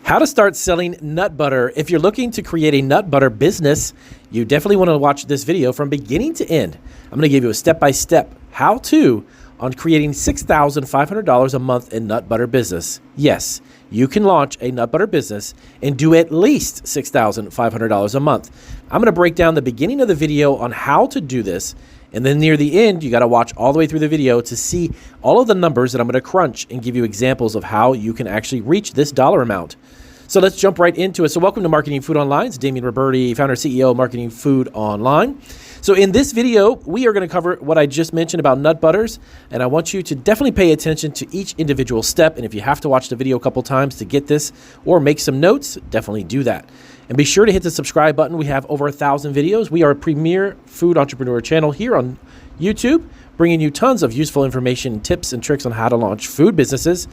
How to start selling nut butter. If you're looking to create a nut butter business, you definitely want to watch this video from beginning to end. I'm going to give you a step-by-step how-to on creating $6,500 a month in nut butter business. Yes, you can launch a nut butter business and do at least $6,500 a month. I'm going to break down the beginning of the video on how to do this, and then near the end, you got to watch all the way through the video to see all of the numbers that I'm going to crunch and give you examples of how you can actually reach this dollar amount. So let's jump right into it. So welcome to Marketing Food Online. It's Damian Roberti, founder and CEO of Marketing Food Online. So in this video, we are going to cover what I just mentioned about nut butters, and I want you to definitely pay attention to each individual step. And if you have to watch the video a couple times to get this or make some notes, definitely do that. And be sure to hit the subscribe button. We have over 1,000 videos. We are a premier food entrepreneur channel here on YouTube, bringing you tons of useful information, tips, and tricks on how to launch food businesses.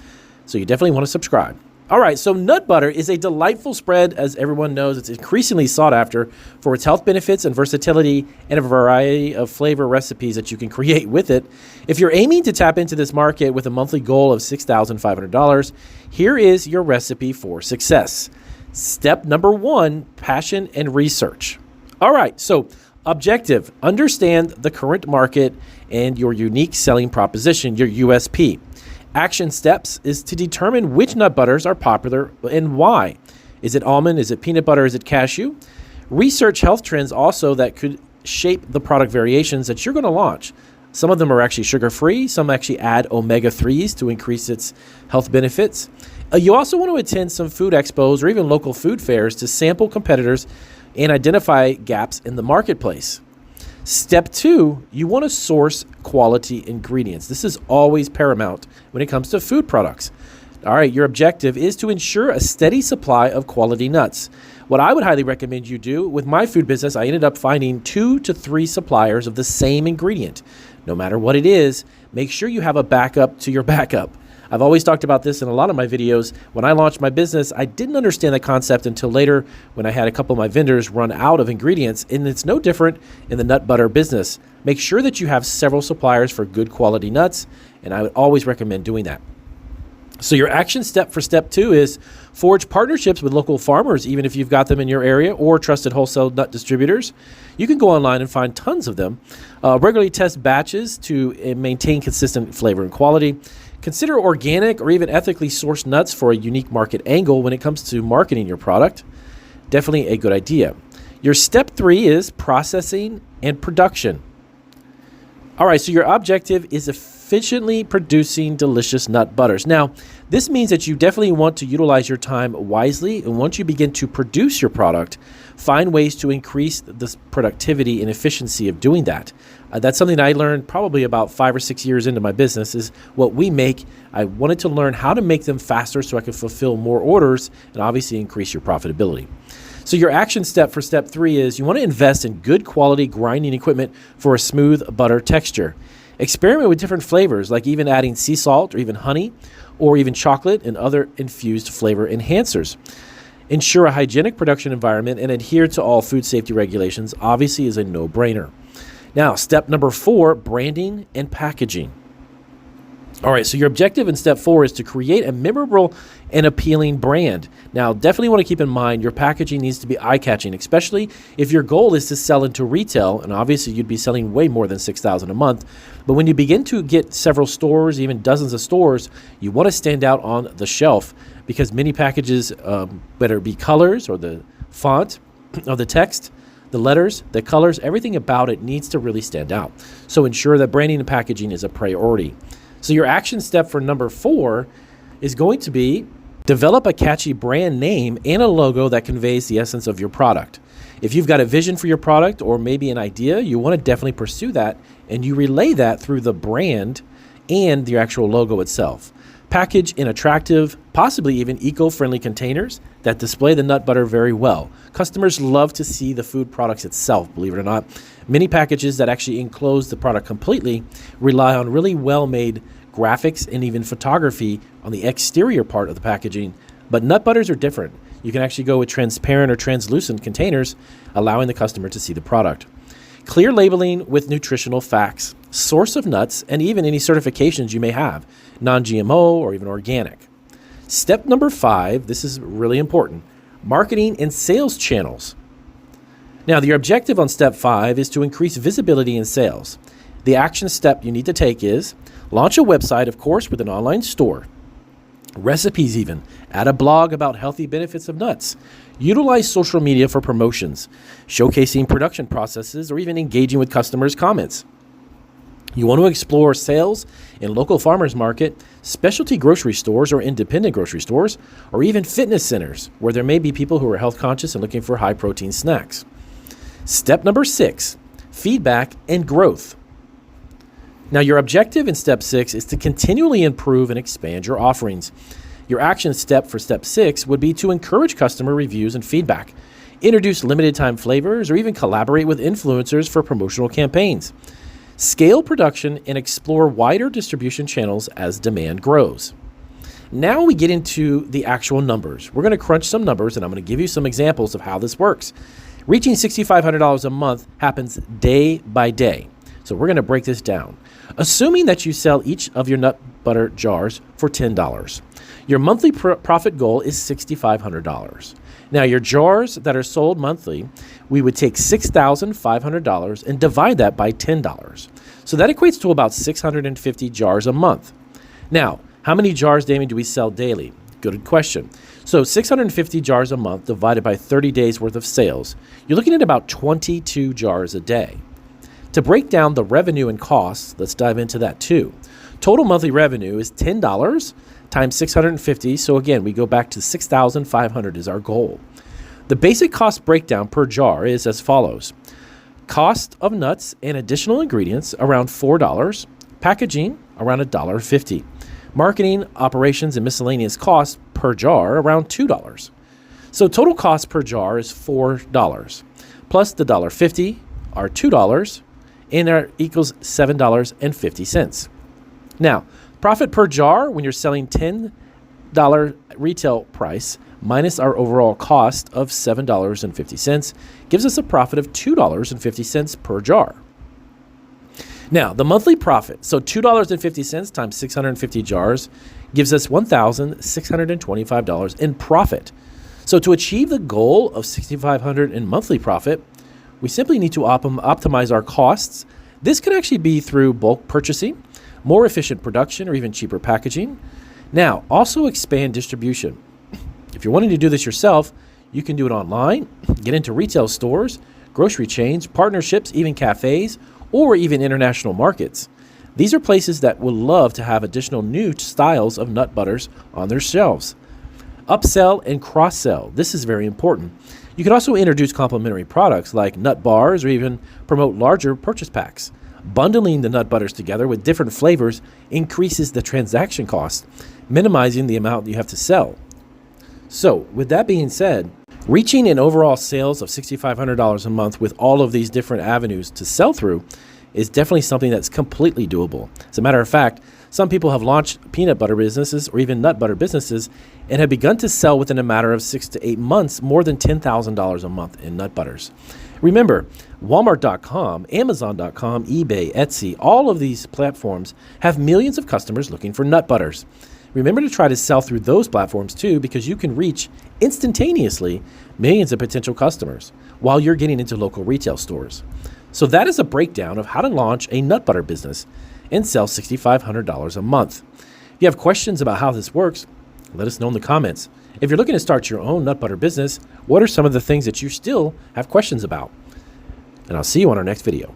So you definitely want to subscribe. All right, so nut butter is a delightful spread. As everyone knows, it's increasingly sought after for its health benefits and versatility and a variety of flavor recipes that you can create with it. If you're aiming to tap into this market with a monthly goal of $6,500, here is your recipe for success. Step number 1, passion and research. All right, so objective, understand the current market and your unique selling proposition, your USP. Action steps is to determine which nut butters are popular and why. Is it almond? Is it peanut butter? Is it cashew? Research health trends also that could shape the product variations that you're going to launch. Some of them are actually sugar-free. Some actually add omega-3s to increase its health benefits. You also want to attend some food expos or even local food fairs to sample competitors and identify gaps in the marketplace. Step 2, you want to source quality ingredients. This is always paramount when it comes to food products. All right, your objective is to ensure a steady supply of quality nuts. What I would highly recommend you do with my food business, I ended up finding 2 to 3 suppliers of the same ingredient. No matter what it is, make sure you have a backup to your backup. I've always talked about this in a lot of my videos. When I launched my business, I didn't understand the concept until later when I had a couple of my vendors run out of ingredients, and it's no different in the nut butter business. Make sure that you have several suppliers for good quality nuts, and I would always recommend doing that. So your action step for step 2 is forge partnerships with local farmers, even if you've got them in your area, or trusted wholesale nut distributors. You can go online and find tons of them. Regularly test batches to maintain consistent flavor and quality. Consider organic or even ethically sourced nuts for a unique market angle when it comes to marketing your product. Definitely a good idea. Your step 3 is processing and production. All right, so your objective is efficiently producing delicious nut butters. Now, this means that you definitely want to utilize your time wisely, and once you begin to produce your product, find ways to increase the productivity and efficiency of doing that. That's something I learned probably about 5 or 6 years into my business is what we make. I wanted to learn how to make them faster so I could fulfill more orders and obviously increase your profitability. So your action step for step 3 is you want to invest in good quality grinding equipment for a smooth butter texture. Experiment with different flavors, like even adding sea salt or even honey or even chocolate and other infused flavor enhancers. Ensure a hygienic production environment and adhere to all food safety regulations obviously is a no-brainer. Now, step number 4, branding and packaging. All right, so your objective in step 4 is to create a memorable and appealing brand. Now, definitely want to keep in mind your packaging needs to be eye-catching, especially if your goal is to sell into retail, and obviously you'd be selling way more than $6,000 a month. But when you begin to get several stores, even dozens of stores, you want to stand out on the shelf because many packages, whether it be colors or the font or the text, the letters, the colors, everything about it needs to really stand out. So ensure that branding and packaging is a priority. So your action step for number 4 is going to be develop a catchy brand name and a logo that conveys the essence of your product. If you've got a vision for your product or maybe an idea, you want to definitely pursue that, and you relay that through the brand and the actual logo itself. Package in attractive, possibly even eco-friendly containers that display the nut butter very well. Customers love to see the food products itself, believe it or not. Many packages that actually enclose the product completely rely on really well-made graphics and even photography on the exterior part of the packaging, but nut butters are different. You can actually go with transparent or translucent containers, allowing the customer to see the product. Clear labeling with nutritional facts, source of nuts, and even any certifications you may have, non-GMO or even organic. Step number 5, this is really important, marketing and sales channels. Now, your objective on step 5 is to increase visibility in sales. The action step you need to take is launch a website, of course, with an online store. Recipes even. Add a blog about healthy benefits of nuts. Utilize social media for promotions, showcasing production processes, or even engaging with customers' comments. You want to explore sales in local farmers market, specialty grocery stores or independent grocery stores, or even fitness centers where there may be people who are health conscious and looking for high protein snacks. Step number 6, feedback and growth. Now, your objective in step 6 is to continually improve and expand your offerings. Your action step for step 6 would be to encourage customer reviews and feedback, introduce limited time flavors, or even collaborate with influencers for promotional campaigns. Scale production and explore wider distribution channels as demand grows. Now we get into the actual numbers. We're going to crunch some numbers, and I'm going to give you some examples of how this works. Reaching $6,500 a month happens day by day. So we're going to break this down. Assuming that you sell each of your nut butter jars for $10, your monthly profit goal is $6,500. Now, your jars that are sold monthly, we would take $6,500 and divide that by $10. So that equates to about 650 jars a month. Now, how many jars, Damien, do we sell daily? Good question. So 650 jars a month divided by 30 days worth of sales, you're looking at about 22 jars a day. To break down the revenue and costs, let's dive into that too. Total monthly revenue is $10 times 650. So again, we go back to 6,500 is our goal. The basic cost breakdown per jar is as follows. Cost of nuts and additional ingredients around $4. Packaging around $1.50. Marketing, operations, and miscellaneous costs per jar around $2. So total cost per jar is $4. Plus the $1.50 are $2. And that equals $7.50. Now, profit per jar when you're selling $10 retail price minus our overall cost of $7.50 gives us a profit of $2.50 per jar. Now, the monthly profit, so $2.50 times 650 jars gives us $1,625 in profit. So to achieve the goal of $6,500 in monthly profit, we simply need to optimize our costs. This could actually be through bulk purchasing, more efficient production, or even cheaper packaging. Now, also expand distribution. If you're wanting to do this yourself, you can do it online, get into retail stores, grocery chains, partnerships, even cafes, or even international markets. These are places that would love to have additional new styles of nut butters on their shelves. Upsell and cross-sell. This is very important. You can also introduce complementary products like nut bars or even promote larger purchase packs. Bundling the nut butters together with different flavors increases the transaction cost, minimizing the amount you have to sell. So, with that being said, reaching an overall sales of $6,500 a month with all of these different avenues to sell through is definitely something that's completely doable. As a matter of fact, some people have launched peanut butter businesses or even nut butter businesses and have begun to sell within a matter of 6 to 8 months more than $10,000 a month in nut butters. Remember, Walmart.com, Amazon.com, eBay, Etsy, all of these platforms have millions of customers looking for nut butters. Remember to try to sell through those platforms too, because you can reach instantaneously millions of potential customers while you're getting into local retail stores. So that is a breakdown of how to launch a nut butter business and sell $6,500 a month. If you have questions about how this works, let us know in the comments. If you're looking to start your own nut butter business, what are some of the things that you still have questions about? And I'll see you on our next video.